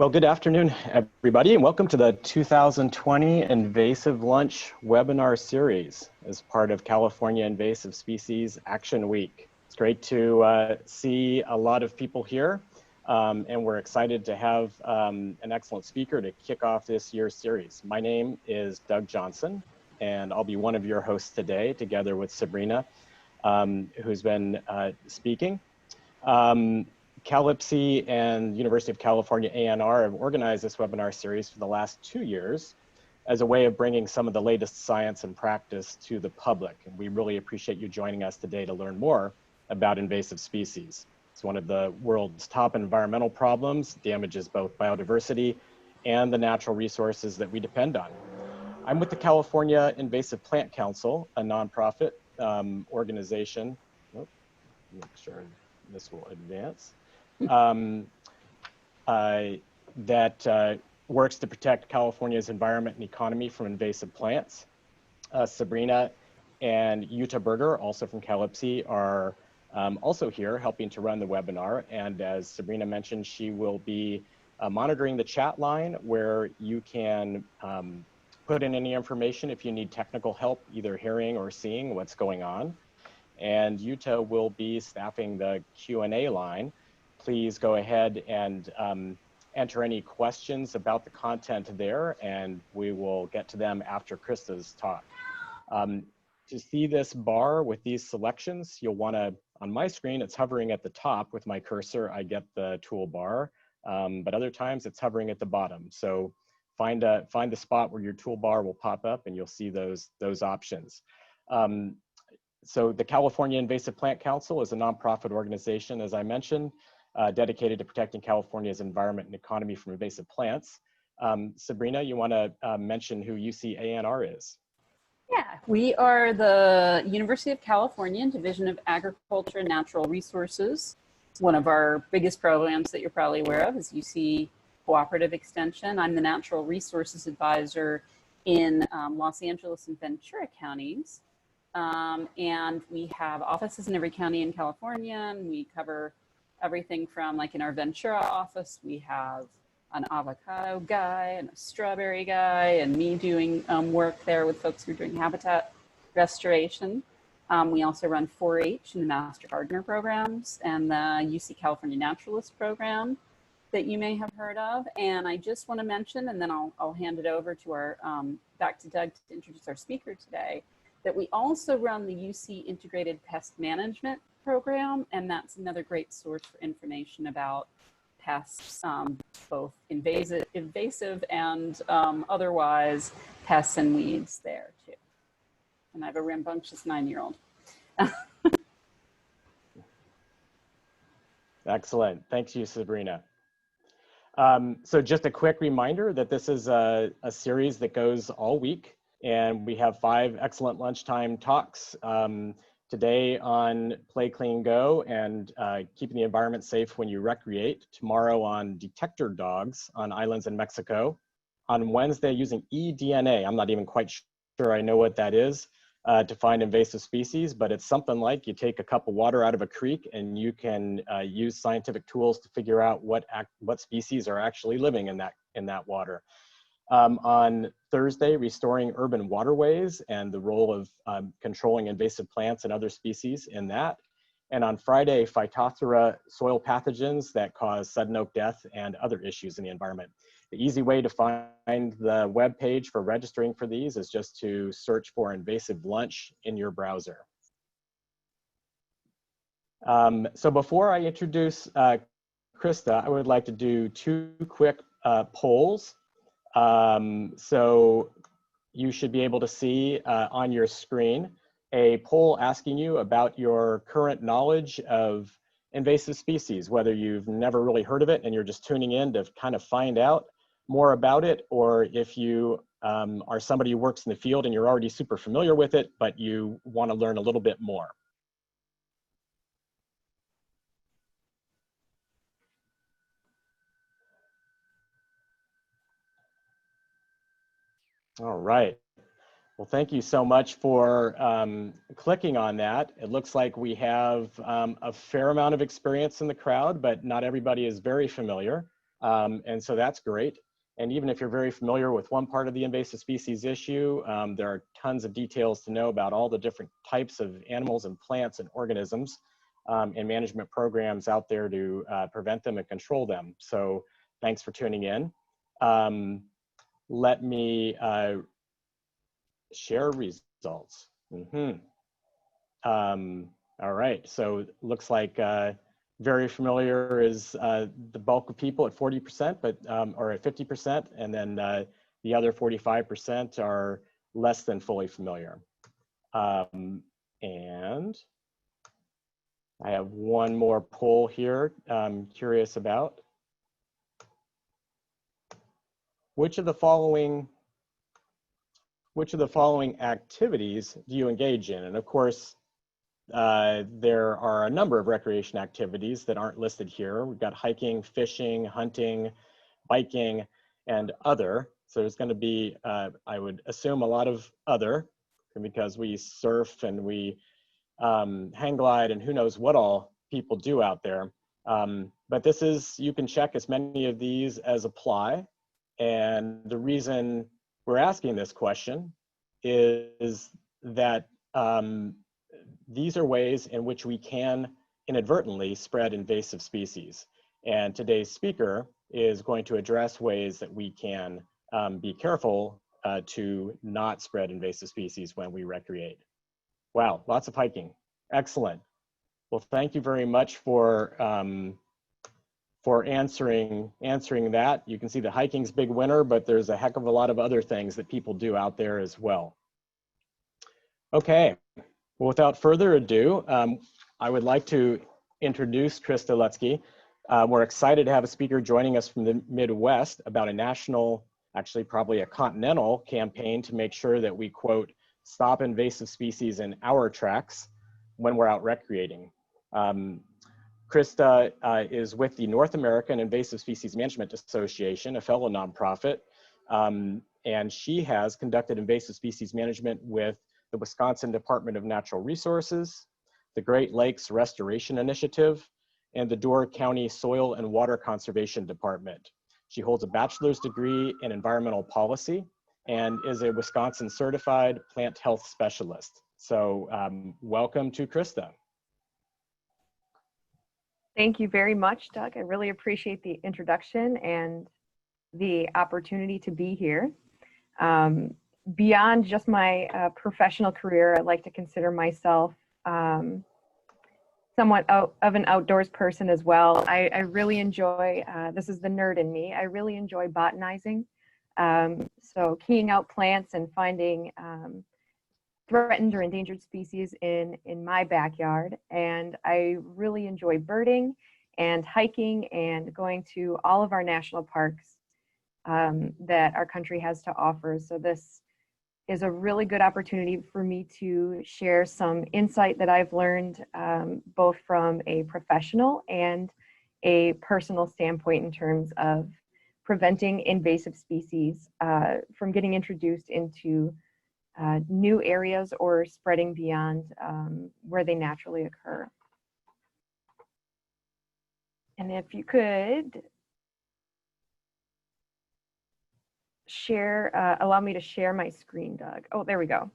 Well, good afternoon, everybody, and welcome to the 2020 Invasive Lunch webinar series as part of California Invasive Species Action Week. It's great to see a lot of people here, and we're excited to have an excellent speaker to kick off this year's series. My name is Doug Johnson, and I'll be one of your hosts today, together with Sabrina, who's been speaking. CalIPSI and University of California ANR have organized this webinar series for the last 2 years as a way of bringing some of the latest science and practice to the public. And we really appreciate you joining us today to learn more about invasive species. It's one of the world's top environmental problems, damages both biodiversity and the natural resources that we depend on. I'm with the California Invasive Plant Council, a nonprofit organization. Oh, make sure this will advance. That works to protect California's environment and economy from invasive plants. Sabrina and Jutta Berger, also from CalIPSI, are also here helping to run the webinar. And as Sabrina mentioned, she will be monitoring the chat line where you can put in any information if you need technical help, either hearing or seeing what's going on. And Jutta will be staffing the Q&A line. Please go ahead and enter any questions about the content there, and we will get to them after Krista's talk. To see this bar with these selections, you'll want to, on my screen, it's hovering at the top with my cursor, I get the toolbar, but other times it's hovering at the bottom. So find the spot where your toolbar will pop up and you'll see those options. So the California Invasive Plant Council is a nonprofit organization, as I mentioned, dedicated to protecting California's environment and economy from invasive plants. Sabrina, you want to mention who UCANR is? Yeah, we are the University of California Division of Agriculture and Natural Resources. One of our biggest programs that you're probably aware of is UC Cooperative Extension. I'm the Natural Resources Advisor in Los Angeles and Ventura counties. And we have offices in every county in California, and we cover everything from, like in our Ventura office, we have an avocado guy and a strawberry guy, and me doing work there with folks who are doing habitat restoration. We also run 4-H and the Master Gardener programs and the UC California Naturalist program that you may have heard of. And I just want to mention, and then I'll hand it over to our, back to Doug to introduce our speaker today, that we also run the UC Integrated Pest Management program, and that's another great source for information about pests, both invasive and otherwise pests and weeds there too. And I have a rambunctious 9-year-old. Excellent, thanks you, Sabrina. So just a quick reminder that this is a series that goes all week, and we have 5 excellent lunchtime talks. Today on PlayClean Go and keeping the environment safe when you recreate. Tomorrow on detector dogs on islands in Mexico. On Wednesday using eDNA. I'm not even quite sure I know what that is to find invasive species, but it's something like you take a cup of water out of a creek and you can use scientific tools to figure out what species are actually living in that water. On Thursday, restoring urban waterways and the role of controlling invasive plants and other species in that. And on Friday, Phytophthora soil pathogens that cause sudden oak death and other issues in the environment. The easy way to find the web page for registering for these is just to search for invasive lunch in your browser. So before I introduce Krista, I would like to do 2 quick polls. So you should be able to see on your screen a poll asking you about your current knowledge of invasive species, whether you've never really heard of it and you're just tuning in to kind of find out more about it, or if you are somebody who works in the field and you're already super familiar with it, but you want to learn a little bit more. All right. Well, thank you so much for clicking on that. It looks like we have a fair amount of experience in the crowd, but not everybody is very familiar. And so that's great. And even if you're very familiar with one part of the invasive species issue, there are tons of details to know about all the different types of animals and plants and organisms and management programs out there to prevent them and control them. So thanks for tuning in. Let me share results. All right, so looks like very familiar is the bulk of people at 40%, but or at 50%, and then the other 45% are less than fully familiar. And I have one more poll here I'm curious about. Which of the following activities do you engage in? And of course, there are a number of recreation activities that aren't listed here. We've got hiking, fishing, hunting, biking, and other. So there's going to be, I would assume, a lot of other, because we surf and we hang glide and who knows what all people do out there. But this is, you can check as many of these as apply. And the reason we're asking this question is that these are ways in which we can inadvertently spread invasive species. And today's speaker is going to address ways that we can be careful to not spread invasive species when we recreate. Wow, lots of hiking. Excellent. Well, thank you very much for answering that. You can see the hiking's big winner, but there's a heck of a lot of other things that people do out there as well. Okay, well, without further ado, I would like to introduce Krista Lutsky. We're excited to have a speaker joining us from the Midwest about a national, actually probably a continental campaign to make sure that we, quote, stop invasive species in our tracks when we're out recreating. Krista is with the North American Invasive Species Management Association, a fellow nonprofit, and she has conducted invasive species management with the Wisconsin Department of Natural Resources, the Great Lakes Restoration Initiative, and the Door County Soil and Water Conservation Department. She holds a bachelor's degree in environmental policy and is a Wisconsin certified plant health specialist. So welcome to Krista. Thank you very much, Doug. I really appreciate the introduction and the opportunity to be here. Beyond just my professional career, I like to consider myself somewhat of an outdoors person as well. I really enjoy, this is the nerd in me, I really enjoy botanizing. So keying out plants and finding threatened or endangered species in my backyard. And I really enjoy birding and hiking and going to all of our national parks that our country has to offer. So this is a really good opportunity for me to share some insight that I've learned both from a professional and a personal standpoint in terms of preventing invasive species from getting introduced into new areas or spreading beyond where they naturally occur. And if you could share, allow me to share my screen, Doug. Oh, there we go.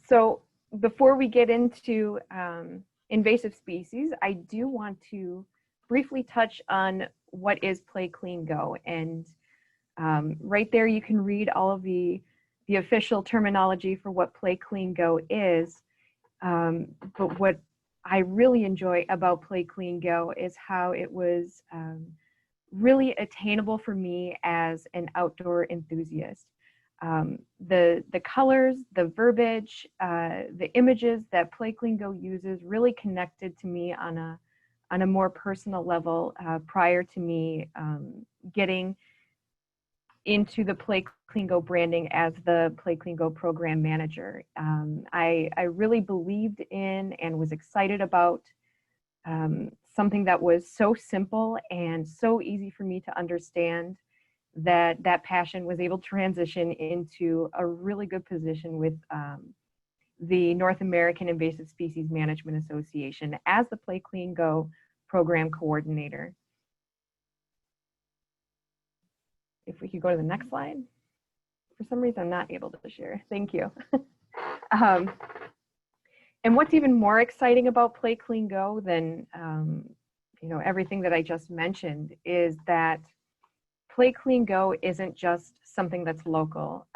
So before we get into invasive species, I do want to briefly touch on what is PlayCleanGo. And right there you can read all of the official terminology for what PlayCleanGo is. But what I really enjoy about PlayCleanGo is how it was really attainable for me as an outdoor enthusiast. The colors, the verbiage, the images that PlayCleanGo uses really connected to me on a more personal level prior to me getting into the PlayCleanGo branding as the PlayCleanGo program manager. I really believed in and was excited about something that was so simple and so easy for me to understand that that passion was able to transition into a really good position with the North American Invasive Species Management Association as the PlayCleanGo program coordinator. If we could go to the next slide. For some reason, I'm not able to share. Thank you. And what's even more exciting about PlayCleanGo than everything that I just mentioned is that PlayCleanGo isn't just something that's local.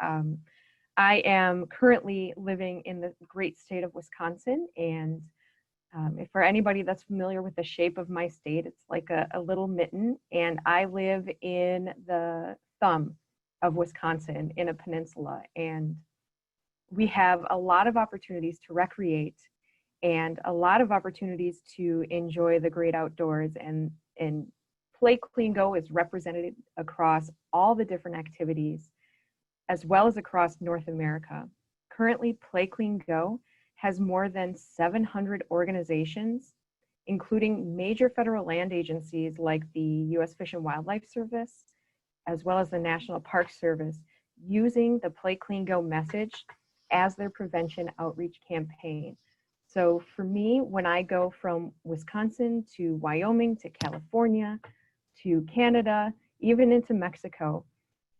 I am currently living in the great state of Wisconsin, and if for anybody that's familiar with the shape of my state, it's like a little mitten, and I live in the thumb of Wisconsin in a peninsula, and we have a lot of opportunities to recreate and a lot of opportunities to enjoy the great outdoors, and PlayCleanGo is represented across all the different activities as well as across North America. Currently, PlayCleanGo has more than 700 organizations, including major federal land agencies like the U.S. Fish and Wildlife Service, as well as the National Park Service, using the PlayCleanGo message as their prevention outreach campaign. So for me, when I go from Wisconsin to Wyoming to California to Canada, even into Mexico,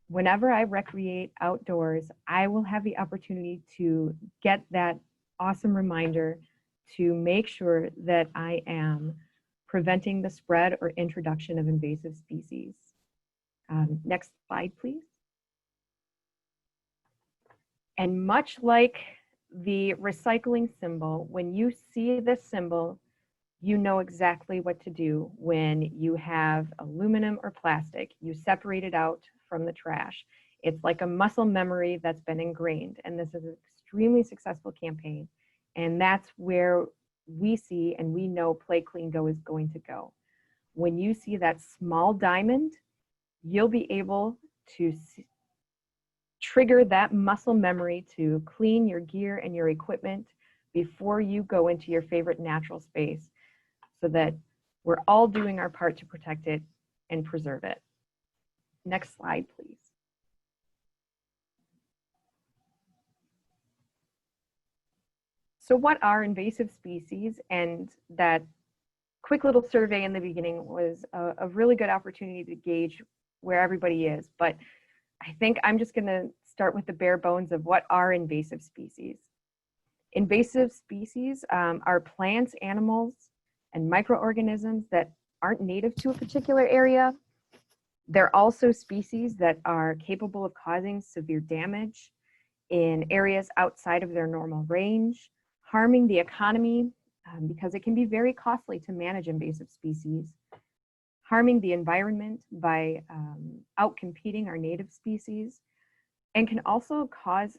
whenever I recreate outdoors, I will have the opportunity to get that awesome reminder to make sure that I am preventing the spread or introduction of invasive species. Next slide, please. And much like the recycling symbol, when you see this symbol, you know exactly what to do when you have aluminum or plastic. You separate it out from the trash. It's like a muscle memory that's been ingrained, and this is an extremely successful campaign, and that's where we see and we know PlayCleanGo is going to go. When you see that small diamond, you'll be able to trigger that muscle memory to clean your gear and your equipment before you go into your favorite natural space, so that we're all doing our part to protect it and preserve it. Next slide, please. So what are invasive species? And that quick little survey in the beginning was a really good opportunity to gauge where everybody is. But I think I'm just going to start with the bare bones of what are invasive species. Invasive species are plants, animals, and microorganisms that aren't native to a particular area. They're also species that are capable of causing severe damage in areas outside of their normal range, harming the economy because it can be very costly to manage invasive species, harming the environment by outcompeting our native species, and can also cause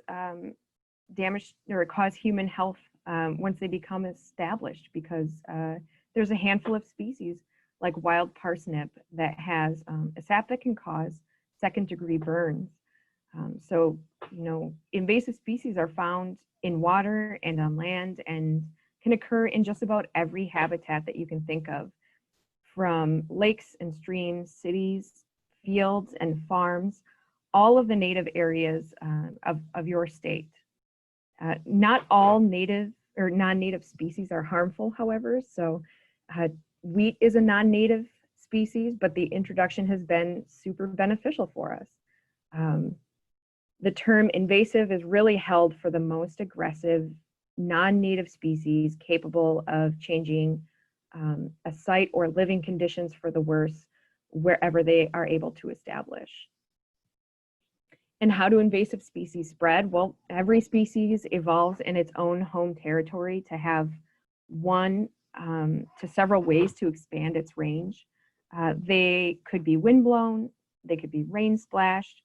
damage or cause human health once they become established, because there's a handful of species like wild parsnip that has a sap that can cause second-degree burns. So, invasive species are found in water and on land and can occur in just about every habitat that you can think of, from lakes and streams, cities, fields and farms, all of the native areas of your state. Not all native or non-native species are harmful, however. So wheat is a non-native species, but the introduction has been super beneficial for us. The term invasive is really held for the most aggressive non-native species capable of changing a site or living conditions for the worse wherever they are able to establish. And how do invasive species spread? Well, every species evolves in its own home territory to have one to several ways to expand its range. They could be windblown, they could be rain splashed,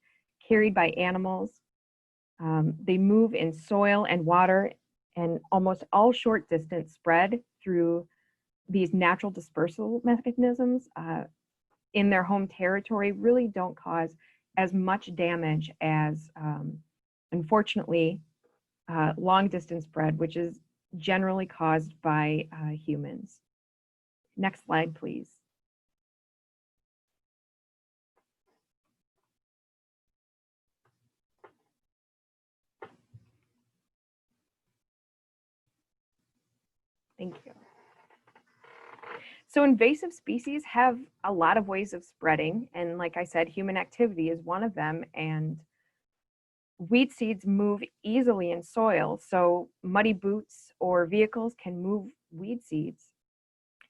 carried by animals. They move in soil and water, and almost all short distance spread through these natural dispersal mechanisms in their home territory really don't cause as much damage as, unfortunately, long distance spread, which is generally caused by humans. Next slide, please. Thank you. So invasive species have a lot of ways of spreading. And like I said, human activity is one of them. And weed seeds move easily in soil. So muddy boots or vehicles can move weed seeds.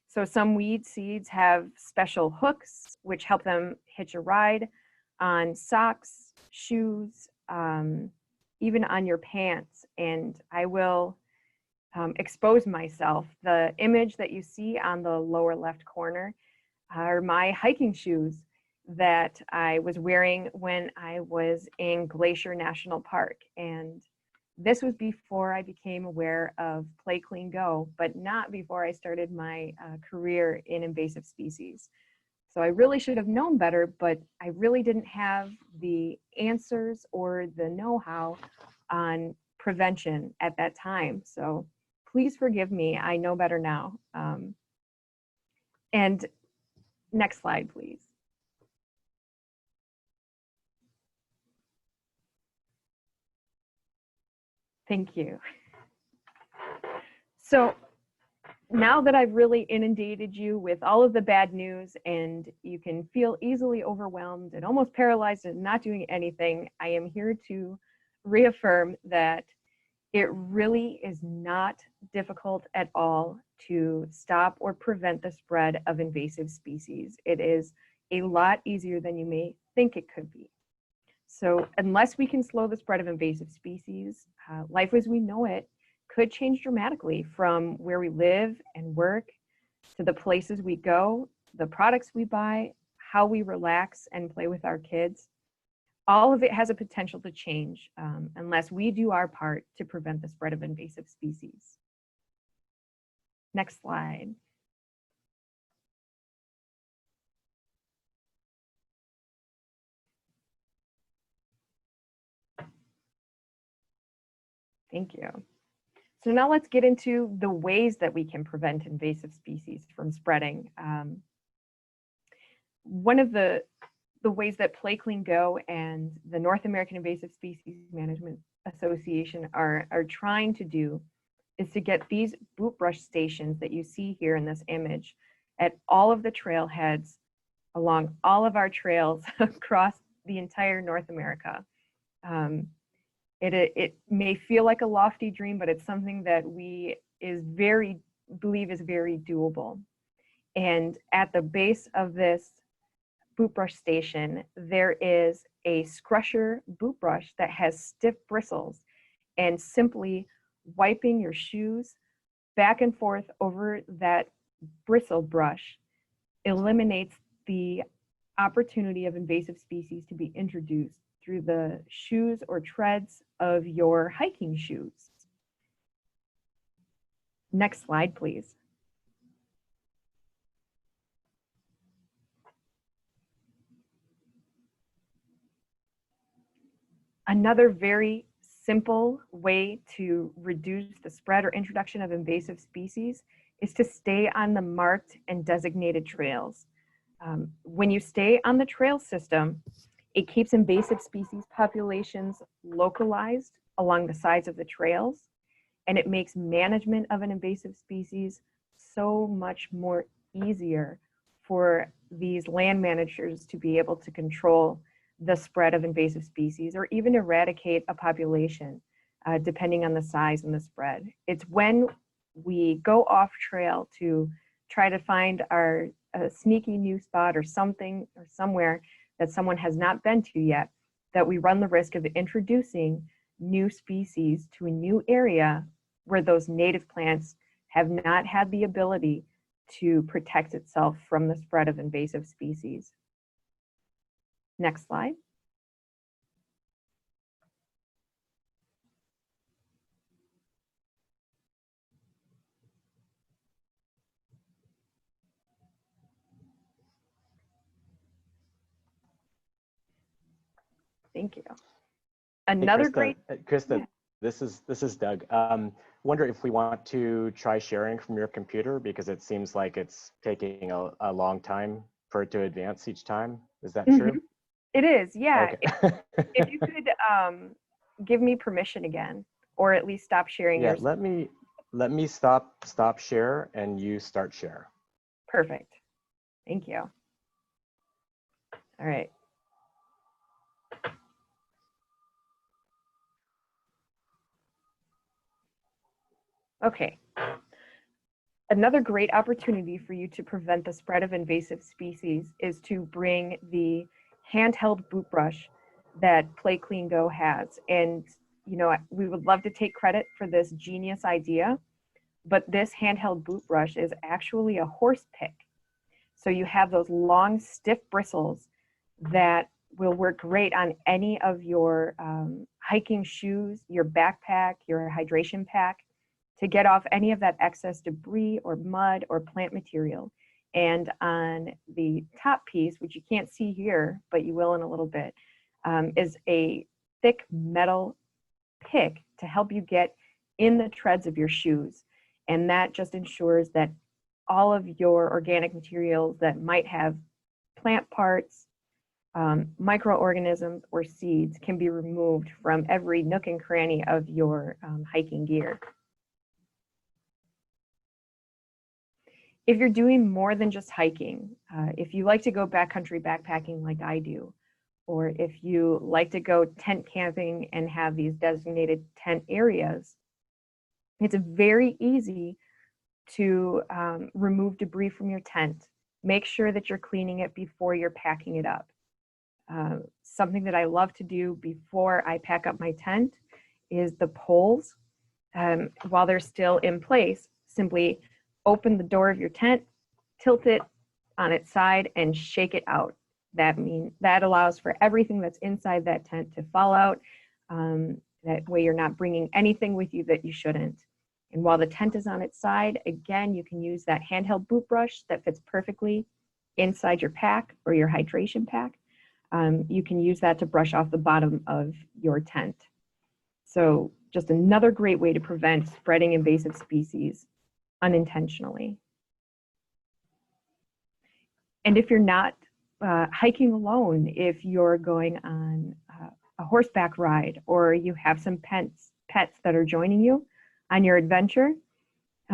So some weed seeds have special hooks, which help them hitch a ride on socks, shoes, even on your pants. And I will expose myself. The image that you see on the lower left corner are my hiking shoes that I was wearing when I was in Glacier National Park. And this was before I became aware of PlayClean Go, but not before I started my career in invasive species. So I really should have known better, but I really didn't have the answers or the know-how on prevention at that time. So please forgive me, I know better now. And next slide, please. Thank you. So now that I've really inundated you with all of the bad news and you can feel easily overwhelmed and almost paralyzed and not doing anything, I am here to reaffirm that it really is not difficult at all to stop or prevent the spread of invasive species. It is a lot easier than you may think it could be. So unless we can slow the spread of invasive species, life as we know it could change dramatically from where we live and work to the places we go, the products we buy, how we relax and play with our kids. All of it has a potential to change unless we do our part to prevent the spread of invasive species. Next slide. Thank you. So now let's get into the ways that we can prevent invasive species from spreading. One of the ways that PlayClean Go and the North American Invasive Species Management Association are trying to do is to get these Bootbrush stations that you see here in this image at all of the trailheads along all of our trails across the entire North America. It may feel like a lofty dream, but it's something that we believe is very doable. And at the base of this Bootbrush station, there is a scrusher boot brush that has stiff bristles, and simply wiping your shoes back and forth over that bristle brush eliminates the opportunity of invasive species to be introduced through the shoes or treads of your hiking shoes. Next slide, please. Another very simple way to reduce the spread or introduction of invasive species is to stay on the marked and designated trails. When you stay on the trail system, it keeps invasive species populations localized along the sides of the trails, and it makes management of an invasive species so much more easier for these land managers to be able to control the spread of invasive species or even eradicate a population, depending on the size and the spread. It's when we go off trail to try to find our sneaky new spot or something or somewhere that someone has not been to yet that we run the risk of introducing new species to a new area where those native plants have not had the ability to protect itself from the spread of invasive species. Next slide. Thank you. Another Hey, Krista, great. Krista, Yeah. this is Doug. Wonder if we want to try sharing from your computer, because it seems like it's taking a long time for it to advance each time. Is that true? It is, yeah. Okay. If you could give me permission again, or at least stop sharing Yeah, yours. let me stop share and you start share. Perfect. Thank you. All right. Okay. Another great opportunity for you to prevent the spread of invasive species is to bring the handheld boot brush that PlayCleanGo has. And, you know, we would love to take credit for this genius idea, but this handheld boot brush is actually a horse pick. So you have those long, stiff bristles that will work great on any of your hiking shoes, your backpack, your hydration pack, to get off any of that excess debris or mud or plant material. And on the top piece, which you can't see here, but you will in a little bit, is a thick metal pick to help you get in the treads of your shoes. And that just ensures that all of your organic materials that might have plant parts, microorganisms, or seeds can be removed from every nook and cranny of your hiking gear. If you're doing more than just hiking, if you like to go backcountry backpacking like I do, or if you like to go tent camping and have these designated tent areas, it's very easy to remove debris from your tent. Make sure that you're cleaning it before you're packing it up. Something that I love to do before I pack up my tent is the poles. While they're still in place, simply open the door of your tent, tilt it on its side, and shake it out. That allows for everything that's inside that tent to fall out. That way you're not bringing anything with you that you shouldn't. And while the tent is on its side, again, you can use that handheld boot brush that fits perfectly inside your pack or your hydration pack. You can use that to brush off the bottom of your tent. So just another great way to prevent spreading invasive species unintentionally. And if you're not hiking alone, if you're going on a horseback ride, or you have some pets that are joining you on your adventure,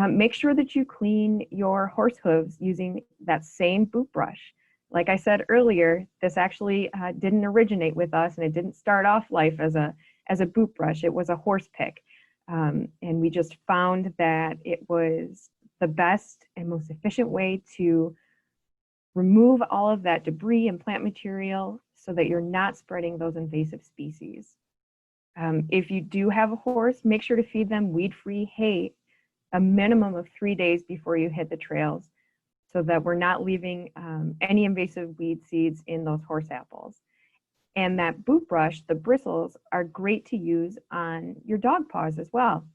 make sure that you clean your horse hooves using that same boot brush. Like I said earlier, this actually didn't originate with us, and it didn't start off life as a boot brush. It was a horse pick. And we just found that it was the best and most efficient way to remove all of that debris and plant material so that you're not spreading those invasive species. If you do have a horse, make sure to feed them weed-free hay a minimum of 3 days before you hit the trails, so that we're not leaving any invasive weed seeds in those horse apples. And that boot brush, the bristles, are great to use on your dog paws as well.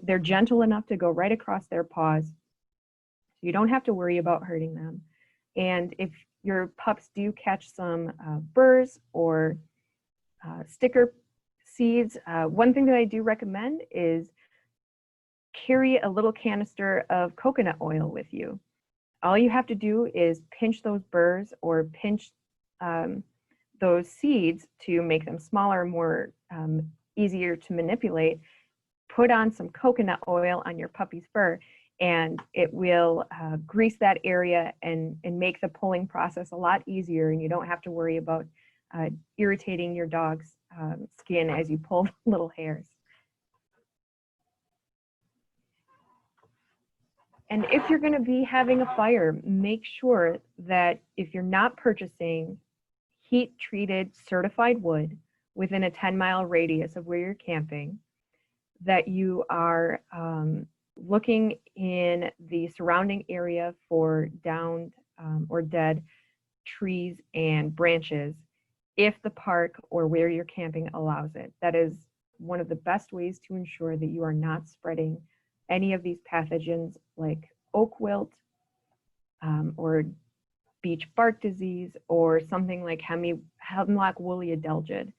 They're gentle enough to go right across their paws, so you don't have to worry about hurting them. And if your pups do catch some burrs or sticker seeds, one thing that I do recommend is carry a little canister of coconut oil with you. All you have to do is pinch those burrs or pinch those seeds to make them smaller, more easier to manipulate. Put on some coconut oil on your puppy's fur, and it will grease that area and make the pulling process a lot easier, and you don't have to worry about irritating your dog's skin as you pull little hairs. And if you're going to be having a fire, make sure that if you're not purchasing heat-treated certified wood within a 10-mile radius of where you're camping, that you are looking in the surrounding area for downed or dead trees and branches if the park or where you're camping allows it. That is one of the best ways to ensure that you are not spreading any of these pathogens like oak wilt or beech bark disease or something like hemlock woolly adelgid.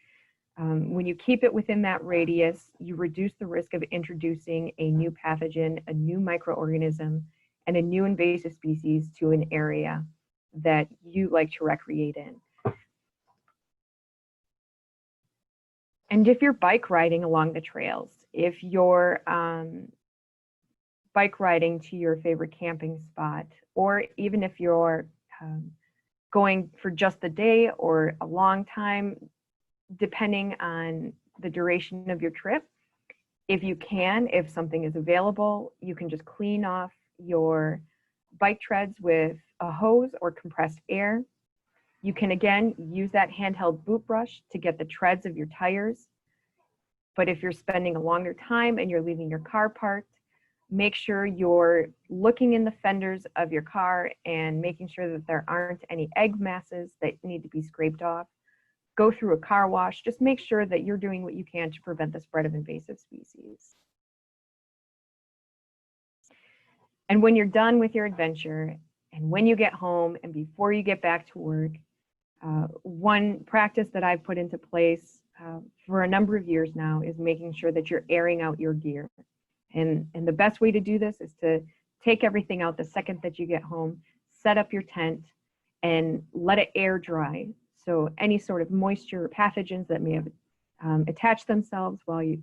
When you keep it within that radius, you reduce the risk of introducing a new pathogen, a new microorganism, and a new invasive species to an area that you like to recreate in. And if you're bike riding along the trails, if you're bike riding to your favorite camping spot, or even if you're going for just a day or a long time, depending on the duration of your trip, if you can, if something is available, you can just clean off your bike treads with a hose or compressed air. You can, again, use that handheld boot brush to get the treads of your tires. But if you're spending a longer time and you're leaving your car parked, make sure you're looking in the fenders of your car and making sure that there aren't any egg masses that need to be scraped off. Go through a car wash. Just make sure that you're doing what you can to prevent the spread of invasive species. And when you're done with your adventure, and when you get home and before you get back to work, one practice that I've put into place for a number of years now is making sure that you're airing out your gear. And the best way to do this is to take everything out the second that you get home, set up your tent, and let it air dry. So any sort of moisture or pathogens that may have attached themselves while you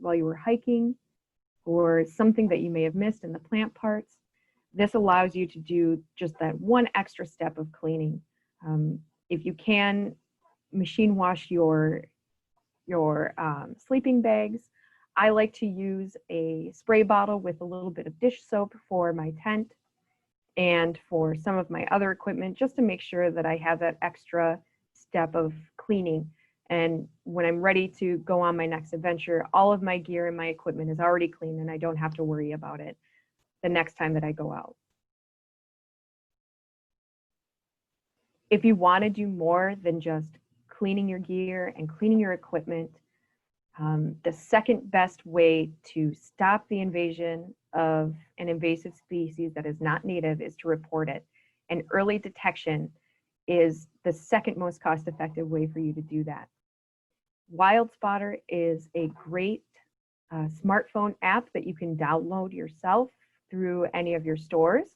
were hiking, or something that you may have missed in the plant parts, this allows you to do just that one extra step of cleaning. If you can, machine wash your sleeping bags. I like to use a spray bottle with a little bit of dish soap for my tent and for some of my other equipment, just to make sure that I have that extra step of cleaning. And when I'm ready to go on my next adventure, all of my gear and my equipment is already clean and I don't have to worry about it the next time that I go out. If you want to do more than just cleaning your gear and cleaning your equipment, the second best way to stop the invasion of an invasive species that is not native is to report it. And early detection is the second most cost-effective way for you to do that. WildSpotter is a great smartphone app that you can download yourself through any of your stores.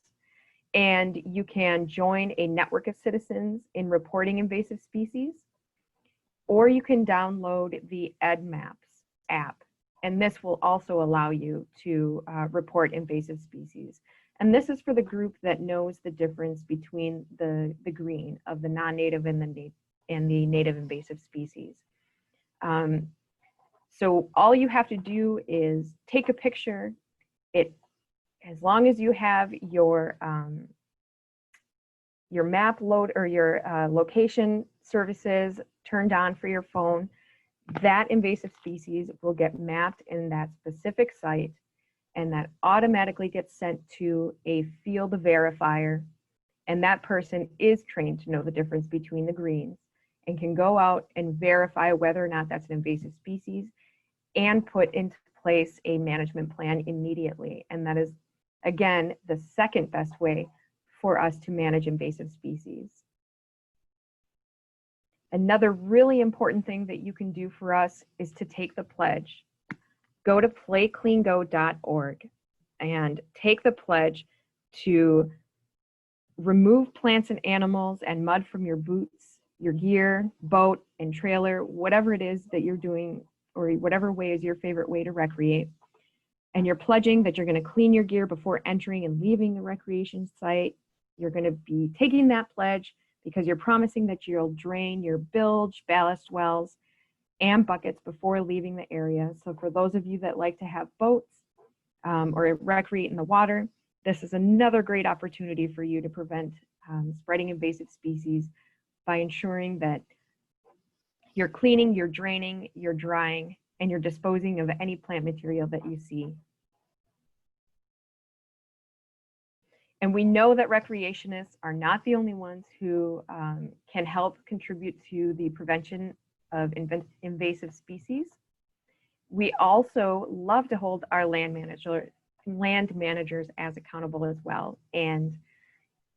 And you can join a network of citizens in reporting invasive species, or you can download the EdMaps app. And this will also allow you to report invasive species. And this is for the group that knows the difference between the green of the non-native and the native invasive species. So all you have to do is take a picture. As long as you have your map load or your location services turned on for your phone, that invasive species will get mapped in that specific site, and that automatically gets sent to a field verifier. And that person is trained to know the difference between the greens and can go out and verify whether or not that's an invasive species and put into place a management plan immediately. And that is, again, the second best way for us to manage invasive species. Another really important thing that you can do for us is to take the pledge. Go to PlayCleanGo.org and take the pledge to remove plants and animals and mud from your boots, your gear, boat, and trailer, whatever it is that you're doing, or whatever way is your favorite way to recreate. And you're pledging that you're going to clean your gear before entering and leaving the recreation site. You're going to be taking that pledge because you're promising that you'll drain your bilge, ballast wells, and buckets before leaving the area. So for those of you that like to have boats or recreate in the water, this is another great opportunity for you to prevent spreading invasive species by ensuring that you're cleaning, you're draining, you're drying, and you're disposing of any plant material that you see. And we know that recreationists are not the only ones who can help contribute to the prevention of invasive species. We also love to hold our land managers as accountable as well. And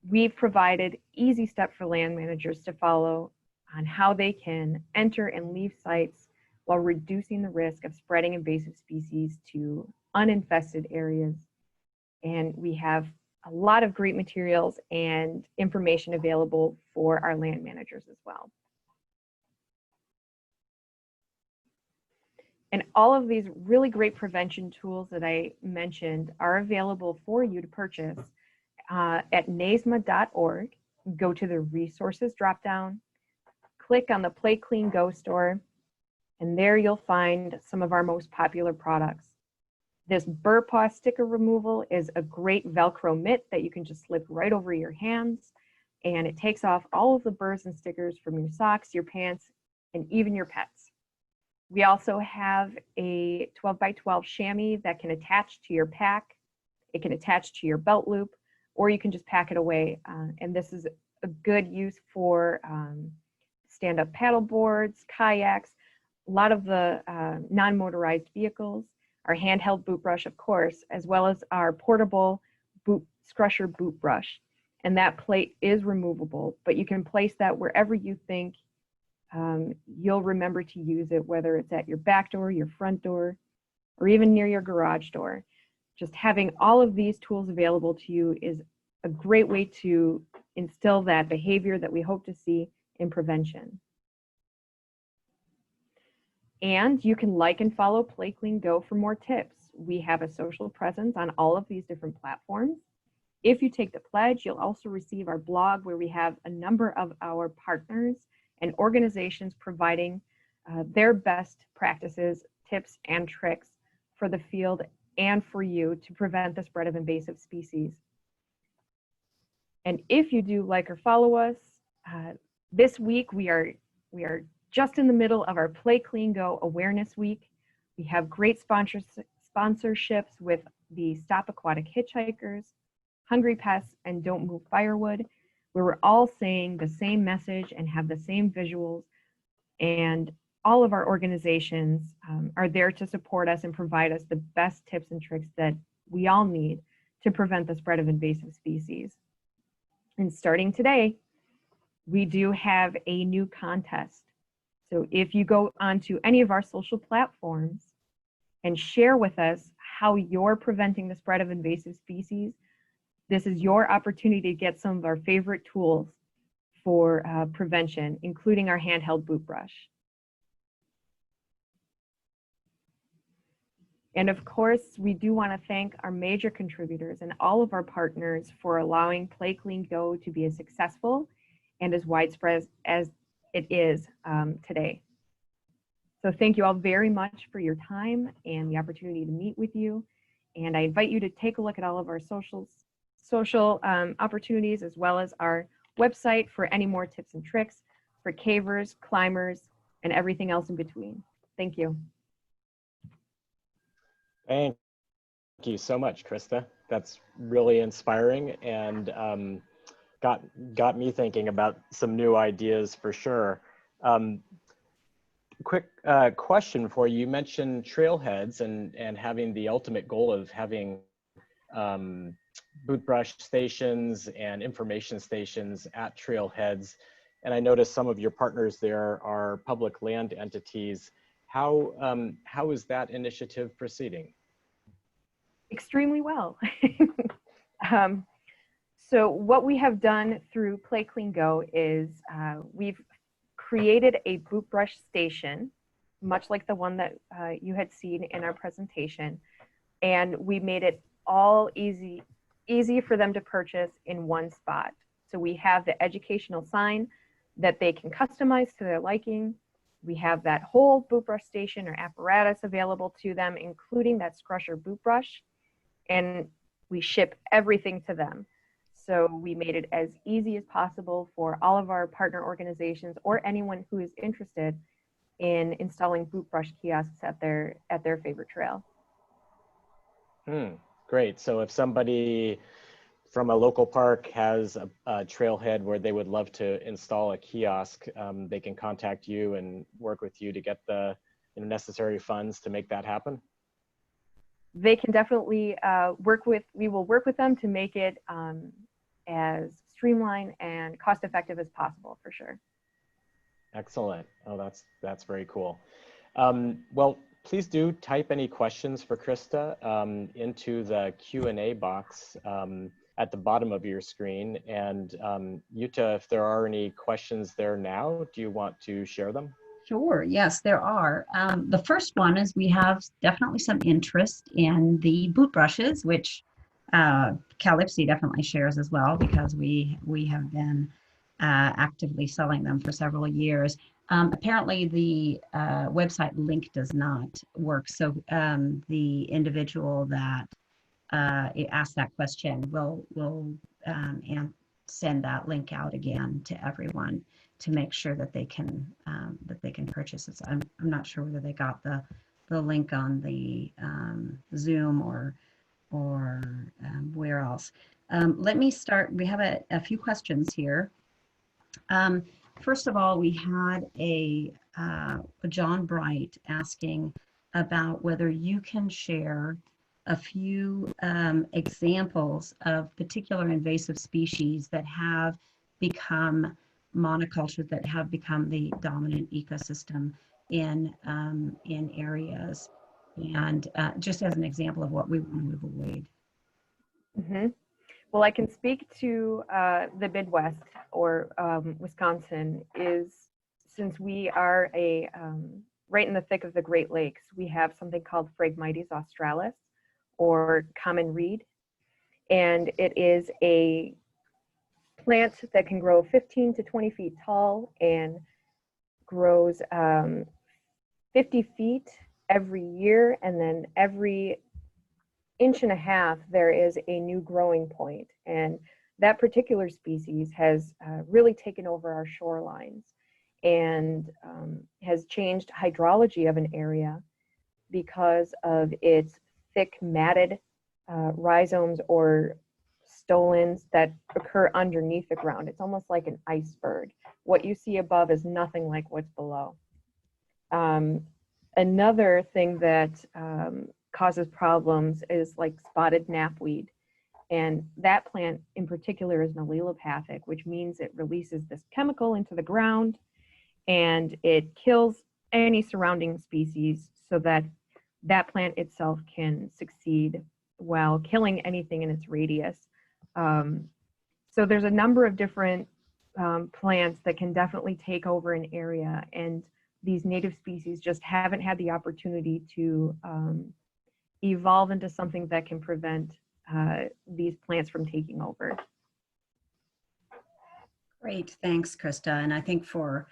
we've provided easy steps for land managers to follow on how they can enter and leave sites while reducing the risk of spreading invasive species to uninfested areas. And we have a lot of great materials and information available for our land managers as well. And all of these really great prevention tools that I mentioned are available for you to purchase at nasma.org, go to the resources dropdown, click on the PlayClean Go store, and there you'll find some of our most popular products. This burr paw sticker removal is a great Velcro mitt that you can just slip right over your hands, and it takes off all of the burrs and stickers from your socks, your pants, and even your pets. We also have a 12 by 12 chamois that can attach to your pack. It can attach to your belt loop, or you can just pack it away. And this is a good use for stand-up paddle boards, kayaks, a lot of the non-motorized vehicles, our handheld boot brush, of course, as well as our portable Scrusher boot brush. And that plate is removable, but you can place that wherever you think you'll remember to use it, whether it's at your back door, your front door, or even near your garage door. Just having all of these tools available to you is a great way to instill that behavior that we hope to see in prevention. And you can like and follow PlayClean Go for more tips. We have a social presence on all of these different platforms. If you take the pledge, you'll also receive our blog where we have a number of our partners and organizations providing their best practices, tips, and tricks for the field and for you to prevent the spread of invasive species. And if you do like or follow us, this week we are just in the middle of our PlayClean Go Awareness Week. We have great sponsorships with the Stop Aquatic Hitchhikers, Hungry Pests, and Don't Move Firewood, where we're all saying the same message and have the same visuals. And all of our organizations are there to support us and provide us the best tips and tricks that we all need to prevent the spread of invasive species. And starting today, we do have a new contest. So if you go onto any of our social platforms and share with us how you're preventing the spread of invasive species, this is your opportunity to get some of our favorite tools for prevention, including our handheld boot brush. And of course, we do want to thank our major contributors and all of our partners for allowing PlayClean Go to be as successful and as widespread as it is today. So thank you all very much for your time and the opportunity to meet with you. And I invite you to take a look at all of our social opportunities, as well as our website for any more tips and tricks for cavers, climbers, and everything else in between. Thank you. Thank you so much, Krista. That's really inspiring and got me thinking about some new ideas for sure. Quick question for you. You mentioned trailheads and having the ultimate goal of having boot brush stations and information stations at trailheads. And I noticed some of your partners there are public land entities. How is that initiative proceeding? Extremely well. So what we have done through PlayClean Go is we've created a boot brush station, much like the one that you had seen in our presentation, and we made it all easy for them to purchase in one spot. So we have the educational sign that they can customize to their liking. We have that whole boot brush station or apparatus available to them, including that Scrusher boot brush, and we ship everything to them. So we made it as easy as possible for all of our partner organizations or anyone who is interested in installing boot brush kiosks at their favorite trail. Great. So if somebody from a local park has a trailhead where they would love to install a kiosk, they can contact you and work with you to get the necessary funds to make that happen? They can definitely we will work with them to make it as streamlined and cost-effective as possible, for sure. Excellent. Oh, that's very cool. Well, please do type any questions for Krista into the Q&A box at the bottom of your screen. And Yuta, if there are any questions there now, do you want to share them? Sure, yes, there are. The first one is we have definitely some interest in the boot brushes, which Calypsy definitely shares as well because we have been actively selling them for several years. Apparently, the website link does not work, so the individual that asked that question will and send that link out again to everyone to make sure that they can purchase it. So I'm not sure whether they got the link on the Zoom or where else. Let me start. We have a few questions here. First of all, we had a John Bright asking about whether you can share a few examples of particular invasive species that have become monocultures, that have become the dominant ecosystem in areas, and just as an example of what we want to avoid. Mm-hmm. Well, I can speak to the Midwest or Wisconsin. Since we are right in the thick of the Great Lakes, we have something called Phragmites australis, or common reed, and it is a plant that can grow 15 to 20 feet tall and grows 50 feet every year, and then every inch and a half there is a new growing point, and that particular species has really taken over our shorelines and has changed hydrology of an area because of its thick matted rhizomes or stolons that occur underneath the ground. It's almost like an iceberg. What you see above is nothing like what's below. Another thing that causes problems is like spotted knapweed. And that plant in particular is an allelopathic, which means it releases this chemical into the ground and it kills any surrounding species so that that plant itself can succeed while killing anything in its radius. So there's a number of different plants that can definitely take over an area, and these native species just haven't had the opportunity to evolve into something that can prevent these plants from taking over. Great, thanks, Krista. And I think for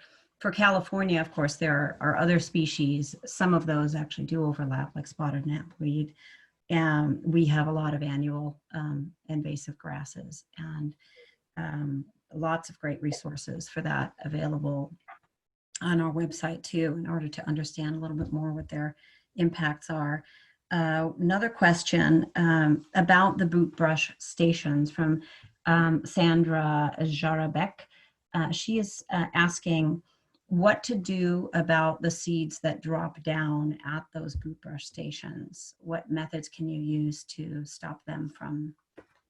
California, of course, there are other species. Some of those actually do overlap, like spotted knapweed. And we have a lot of annual invasive grasses, and lots of great resources for that available on our website too, in order to understand a little bit more what their impacts are. Another question about the Bootbrush Stations from Sandra Jarabek. She is asking what to do about the seeds that drop down at those Bootbrush Stations. What methods can you use to stop them from,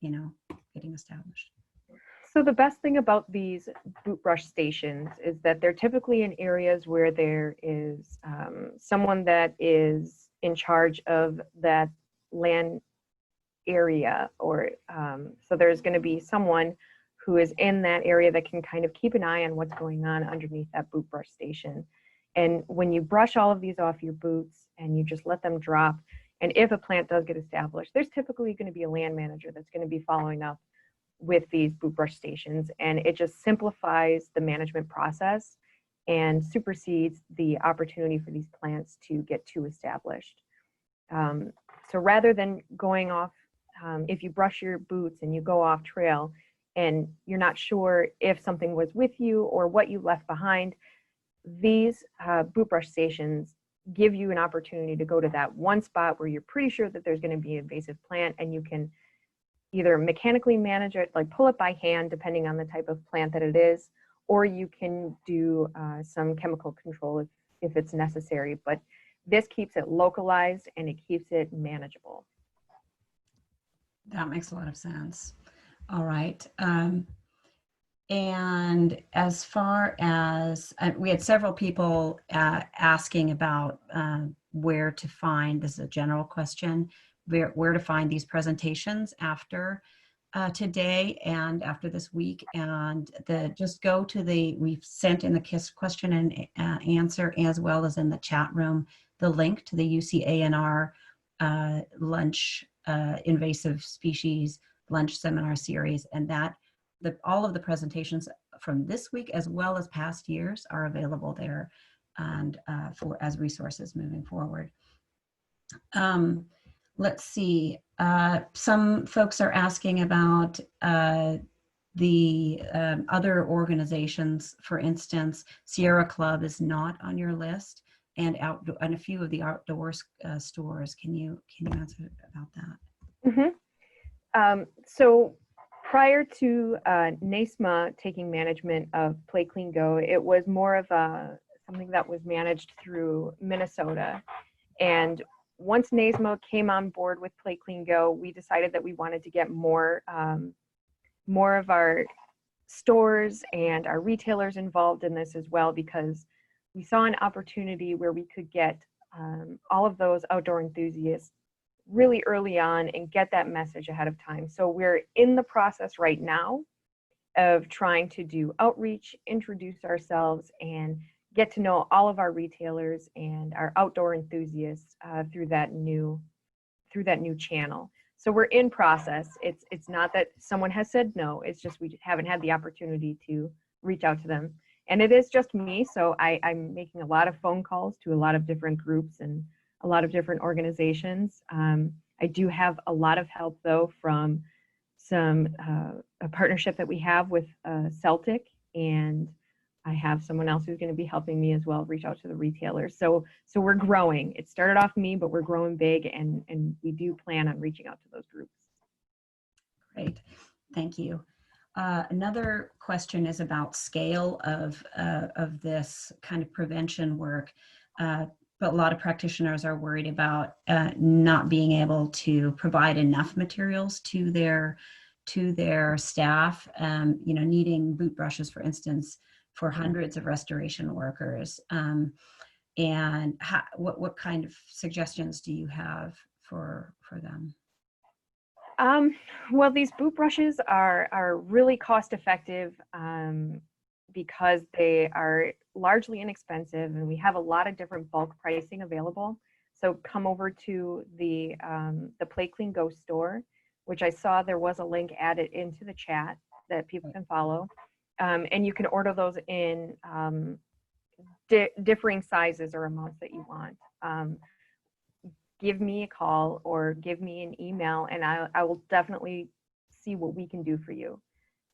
getting established? So the best thing about these Bootbrush Stations is that they're typically in areas where there is someone that is in charge of that land area, or so there's going to be someone who is in that area that can kind of keep an eye on what's going on underneath that Bootbrush Station. And when you brush all of these off your boots and you just let them drop, and if a plant does get established, there's typically going to be a land manager that's going to be following up with these Bootbrush Stations, and it just simplifies the management process and supersedes the opportunity for these plants to get too established. So rather than going off, if you brush your boots and you go off trail and you're not sure if something was with you or what you left behind, these Bootbrush Stations give you an opportunity to go to that one spot where you're pretty sure that there's going to be an invasive plant, and you can either mechanically manage it, like pull it by hand, depending on the type of plant that it is, or you can do some chemical control if it's necessary. But this keeps it localized and it keeps it manageable. That makes a lot of sense. All right. And as far as, we had several people asking about where to find, this is a general question, where to find these presentations after today and after this week. And just go to we've sent in the question and answer, as well as in the chat room, the link to the UCANR lunch invasive species lunch seminar series, and that all of the presentations from this week as well as past years are available there and as resources moving forward. Let's see, some folks are asking about the other organizations. For instance, Sierra Club is not on your list, and a few of the outdoor stores. Can you answer about that? So prior to NISMA taking management of PlayClean Go, it was more of something that was managed through Minnesota. And once NISMA came on board with PlayClean Go, we decided that we wanted to get more of our stores and our retailers involved in this as well, because we saw an opportunity where we could get all of those outdoor enthusiasts really early on and get that message ahead of time. So we're in the process right now of trying to do outreach, introduce ourselves, and get to know all of our retailers and our outdoor enthusiasts through that new channel. So we're in process. It's not that someone has said no, it's just we haven't had the opportunity to reach out to them. And it is just me, so I'm making a lot of phone calls to a lot of different groups and a lot of different organizations. I do have a lot of help though from a partnership that we have with Celtic, and I have someone else who's going to be helping me as well reach out to the retailers. So we're growing. It started off me, but we're growing big, and we do plan on reaching out to those groups. Great, thank you. Another question is about scale of this kind of prevention work. But a lot of practitioners are worried about not being able to provide enough materials to their staff. Needing boot brushes, for instance, for hundreds of restoration workers. And what kind of suggestions do you have for them? Well, these boot brushes are really cost effective because they are largely inexpensive, and we have a lot of different bulk pricing available. So come over to the PlayClean Go store, which I saw there was a link added into the chat that people can follow. And you can order those in differing sizes or amounts that you want. Give me a call or give me an email, and I will definitely see what we can do for you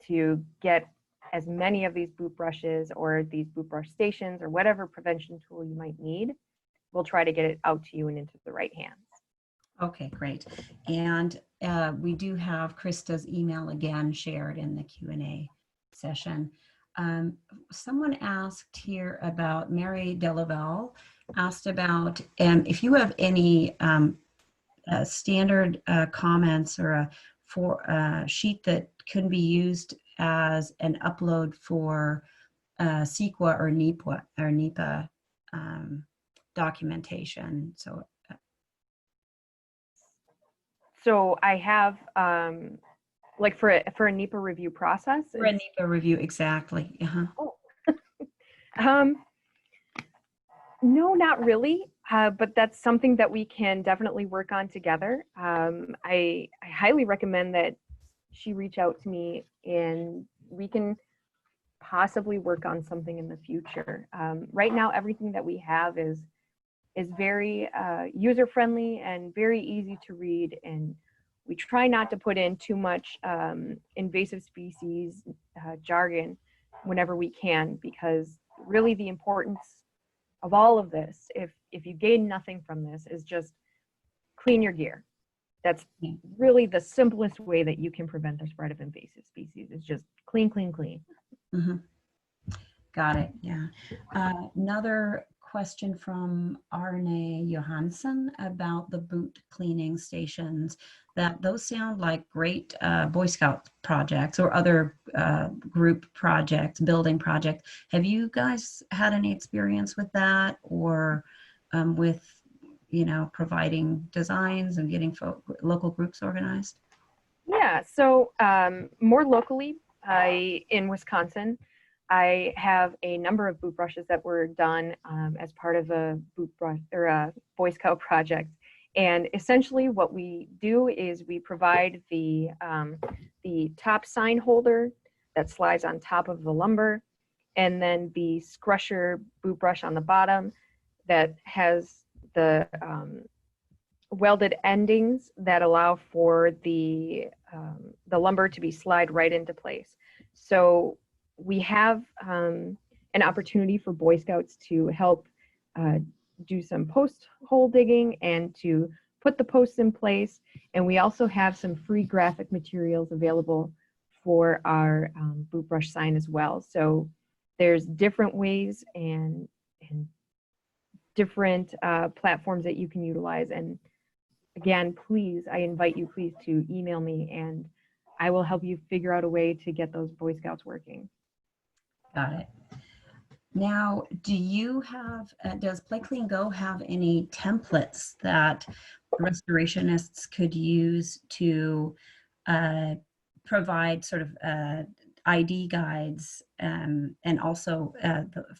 to get as many of these boot brushes or these Bootbrush stations or whatever prevention tool you might need. We'll try to get it out to you and into the right hands. Okay, great. And we do have Krista's email again shared in the Q&A session. Someone asked here about, Mary Delaval asked about if you have any standard comments or a sheet that could be used as an upload for CEQA or NIPA documentation. So I have like for a NIPA review process. For a NIPA review, exactly. Oh. No, not really, but that's something that we can definitely work on together. I highly recommend that she reach out to me, and we can possibly work on something in the future. Right now, everything that we have is very user-friendly and very easy to read, and we try not to put in too much invasive species jargon whenever we can, because really the importance of all of this, if you gain nothing from this, is just clean your gear. That's really the simplest way that you can prevent the spread of invasive species, is just clean, clean, clean. Mm-hmm. Got it, yeah. Another question from Arne Johansson about the boot cleaning stations, that those sound like great Boy Scout projects or other group projects, building projects. Have you guys had any experience with that, or with, providing designs and getting local groups organized? Yeah, so more locally, in Wisconsin, I have a number of boot brushes that were done as part of a boot brush or a Boy Scout project, And essentially what we do is we provide the top sign holder that slides on top of the lumber, and then the scrusher boot brush on the bottom that has the welded endings that allow for the lumber to be slide right into place. So we have an opportunity for Boy Scouts to help do some post hole digging and to put the posts in place. And we also have some free graphic materials available for our boot brush sign as well. So there's different ways and different platforms that you can utilize. And again, please, I invite you please to email me and I will help you figure out a way to get those Boy Scouts working. Got it. Now, do you have, does PlayCleanGo have any templates that restorationists could use to provide sort of ID guides and also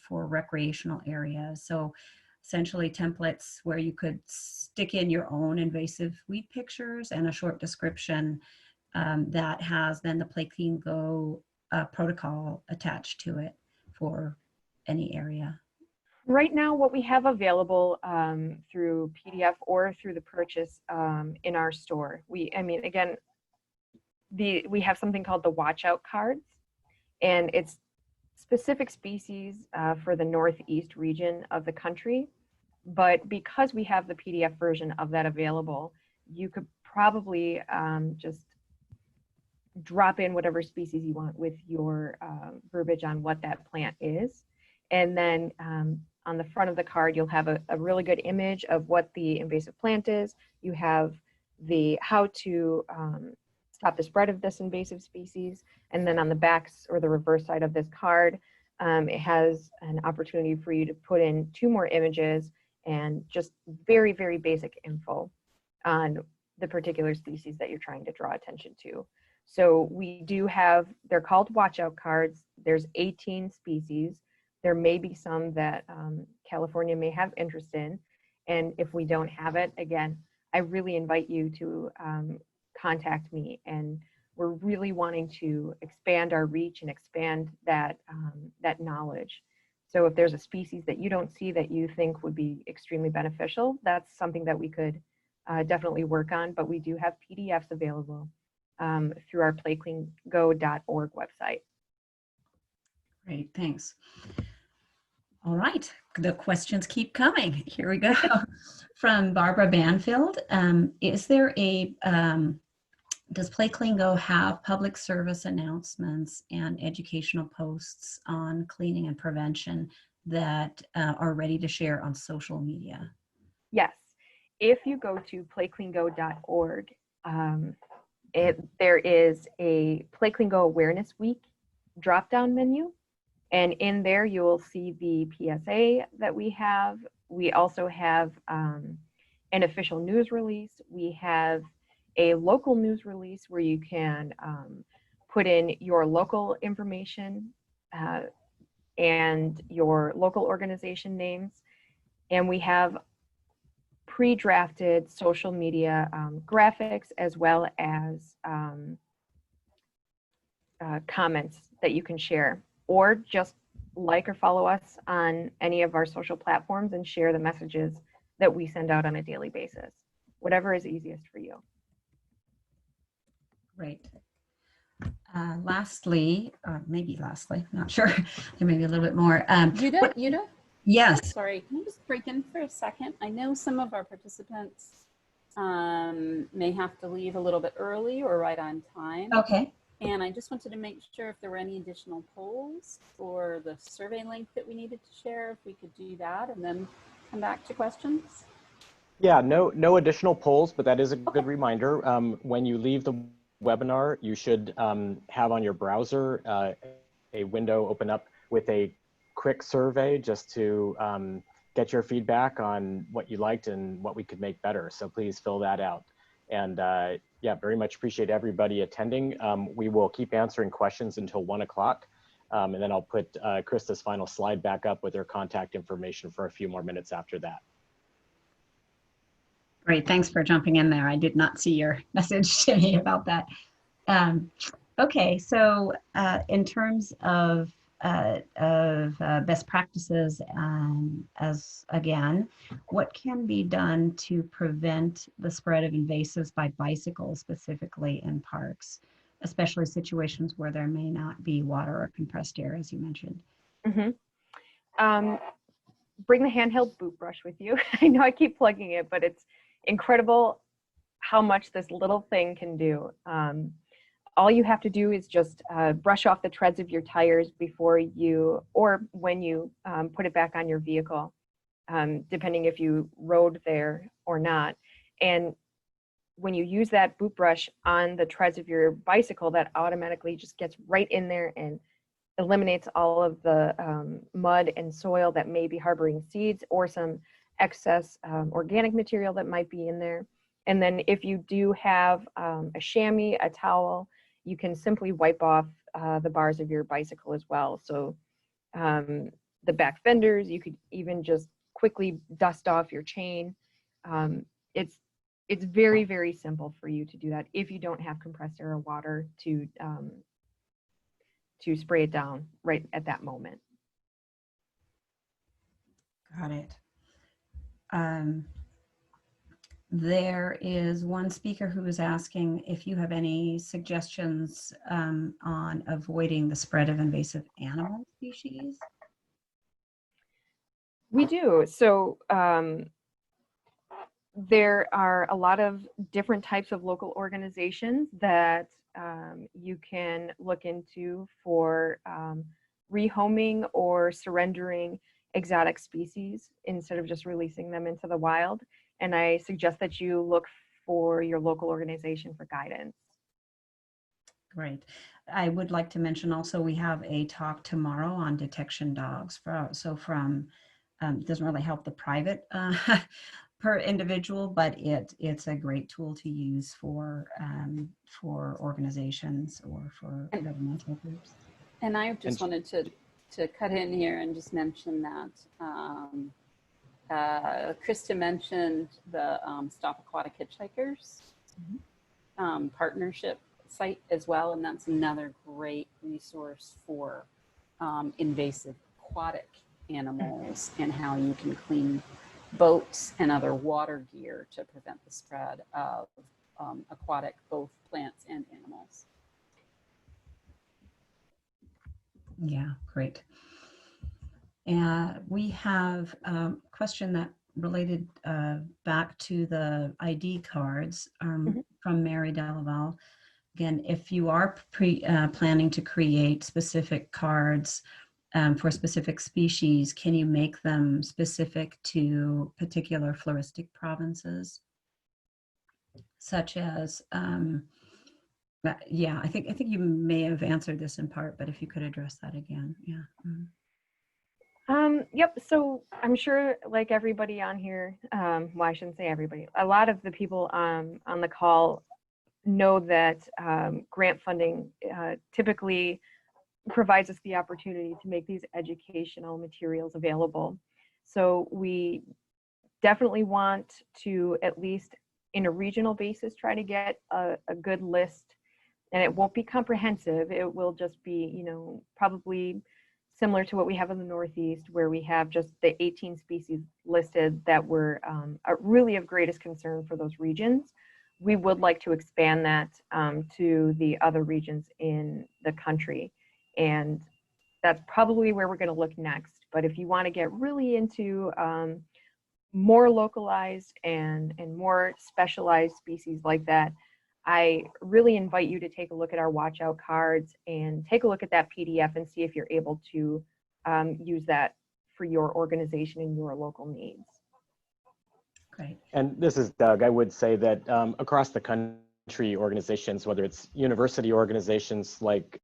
for recreational areas? So essentially templates where you could stick in your own invasive weed pictures and a short description that has then the PlayCleanGo protocol attached to it for any area. Right now, what we have available through PDF or through the purchase in our store, we have something called the watch out cards, and it's specific species for the Northeast region of the country. But because we have the PDF version of that available, you could probably just drop in whatever species you want with your verbiage on what that plant is. And then on the front of the card, you'll have a really good image of what the invasive plant is. You have the how to stop the spread of this invasive species. And then on the back or the reverse side of this card, it has an opportunity for you to put in 2 more images and just very, very basic info on the particular species that you're trying to draw attention to. So we do have, they're called watch out cards. There's 18 species. There may be some that California may have interest in. And if we don't have it, again, I really invite you to contact me. And we're really wanting to expand our reach and expand that, that knowledge. So if there's a species that you don't see that you think would be extremely beneficial, that's something that we could definitely work on. But we do have PDFs available through our PlayCleanGo.org website. Great, thanks. All right, the questions keep coming. Here we go. From Barbara Banfield, is there a, does PlayCleanGo have public service announcements and educational posts on cleaning and prevention that are ready to share on social media? Yes, if you go to PlayCleanGo.org, there is a PlayCleanGo Awareness Week drop-down menu. And in there, you will see the PSA that we have. We also have an official news release. We have a local news release where you can put in your local information and your local organization names. And we have pre-drafted social media graphics as well as comments that you can share, or just like or follow us on any of our social platforms and share the messages that we send out on a daily basis. Whatever is easiest for you. Great. Lastly, maybe lastly, not sure. There may be a little bit more. Yuda? Yes. Sorry, can I just break in for a second? I know some of our participants may have to leave a little bit early or right on time. Okay. And I just wanted to make sure if there were any additional polls or the survey link that we needed to share, if we could do that and then come back to questions. Yeah, no additional polls, but that is a good reminder. When you leave the webinar, you should have on your browser a window open up with a quick survey just to get your feedback on what you liked and what we could make better. So please fill that out. And yeah, very much appreciate everybody attending. We will keep answering questions until 1 o'clock. And then I'll put Krista's final slide back up with her contact information for a few more minutes after that. Great, thanks for jumping in there. I did not see your message to me about that. Um, okay, so in terms of best practices, as again, what can be done to prevent the spread of invasives by bicycles, specifically in parks, especially situations where there may not be water or compressed air, as you mentioned? Mm-hmm. Bring the handheld boot brush with you. I know I keep plugging it, but it's incredible how much this little thing can do. All you have to do is just brush off the treads of your tires before you, or when you put it back on your vehicle, depending if you rode there or not. And when you use that boot brush on the treads of your bicycle, that automatically just gets right in there and eliminates all of the mud and soil that may be harboring seeds or some excess organic material that might be in there. And then if you do have a chamois, a towel, you can simply wipe off the bars of your bicycle as well. So the back fenders, you could even just quickly dust off your chain. It's very, very simple for you to do that if you don't have compressed air or water to spray it down right at that moment. Got it. There is one speaker who is asking if you have any suggestions on avoiding the spread of invasive animal species. We do. So there are a lot of different types of local organizations that you can look into for rehoming or surrendering exotic species instead of just releasing them into the wild. And I suggest that you look for your local organization for guidance. Great. I would like to mention also we have a talk tomorrow on detection dogs. From doesn't really help the private per individual, but it's a great tool to use for organizations or for governmental groups. And I just wanted to cut in here and just mention that Krista mentioned the Stop Aquatic Hitchhikers partnership site as well, and that's another great resource for invasive aquatic animals and how you can clean boats and other water gear to prevent the spread of aquatic, both plants and animals. Yeah, great. And we have a question that related back to the ID cards from Mary Delaval. Again, if you are planning to create specific cards for specific species, can you make them specific to particular floristic provinces? Such as, yeah, I think you may have answered this in part, but if you could address that again, yeah. Yep, so I'm sure like everybody on here, well, I shouldn't say everybody, a lot of the people on the call know that grant funding typically provides us the opportunity to make these educational materials available. So we definitely want to, at least in a regional basis, try to get a good list, and it won't be comprehensive. It will just be, you know, probably similar to what we have in the Northeast, where we have just the 18 species listed that were really of greatest concern for those regions. We would like to expand that to the other regions in the country. And that's probably where we're going to look next. But if you want to get really into more localized and more specialized species like that, I really invite you to take a look at our watch out cards and take a look at that PDF and see if you're able to use that for your organization and your local needs. Great. And this is Doug. I would say that across the country, organizations, whether it's university organizations like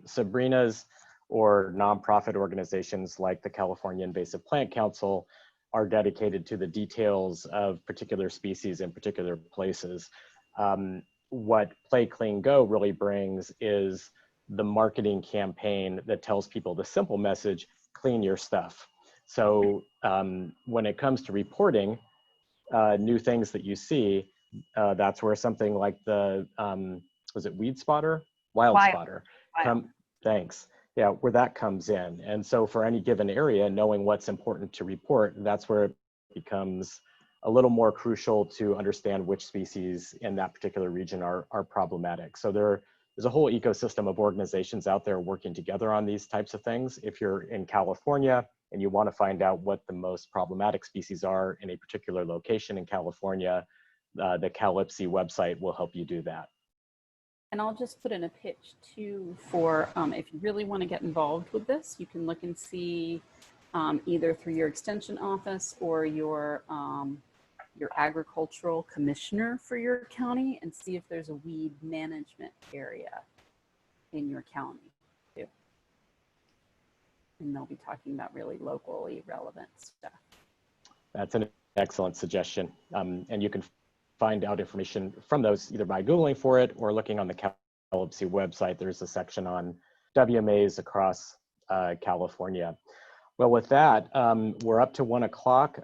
Sabrina's or nonprofit organizations like the California Invasive Plant Council, are dedicated to the details of particular species in particular places. What PlayCleanGo really brings is the marketing campaign that tells people the simple message: clean your stuff. So when it comes to reporting, new things that you see, that's where something like the, was it weed spotter? Wild spotter. Thanks. Yeah, where that comes in. And so for any given area, knowing what's important to report, that's where it becomes a little more crucial to understand which species in that particular region are problematic. So there's a whole ecosystem of organizations out there working together on these types of things. If you're in California and you want to find out what the most problematic species are in a particular location in California, the Calypsy website will help you do that. And I'll just put in a pitch too for if you really want to get involved with this, you can look and see either through your extension office or your agricultural commissioner for your county and see if there's a weed management area in your county too. And they'll be talking about really locally relevant stuff. That's an excellent suggestion. And you can find out information from those either by Googling for it or looking on the Calypsy website. There's a section on WMAs across California. Well, with that, we're up to 1 o'clock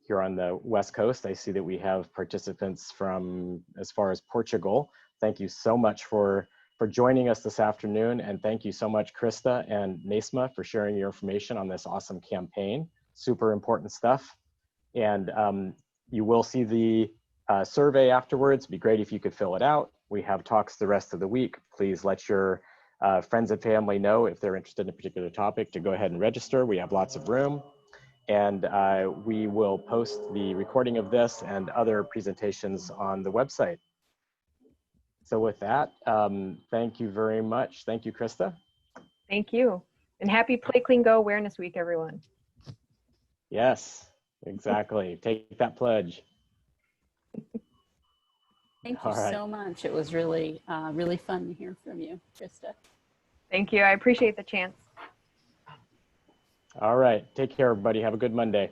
here on the West Coast. I see that we have participants from as far as Portugal. Thank you so much for joining us this afternoon. And thank you so much, Krista and Nesma, for sharing your information on this awesome campaign. Super important stuff. And you will see the survey afterwards. It'd be great if you could fill it out. We have talks the rest of the week. Please let your friends and family know if they're interested in a particular topic to go ahead and register. We have lots of room. And we will post the recording of this and other presentations on the website. So with that, thank you very much. Thank you, Krista. Thank you. And happy PlayClean Go Awareness Week, everyone. Yes, exactly. Take that pledge. Thank you so much. It was really, really fun to hear from you, Krista. Thank you. I appreciate the chance. All right. Take care, everybody. Have a good Monday.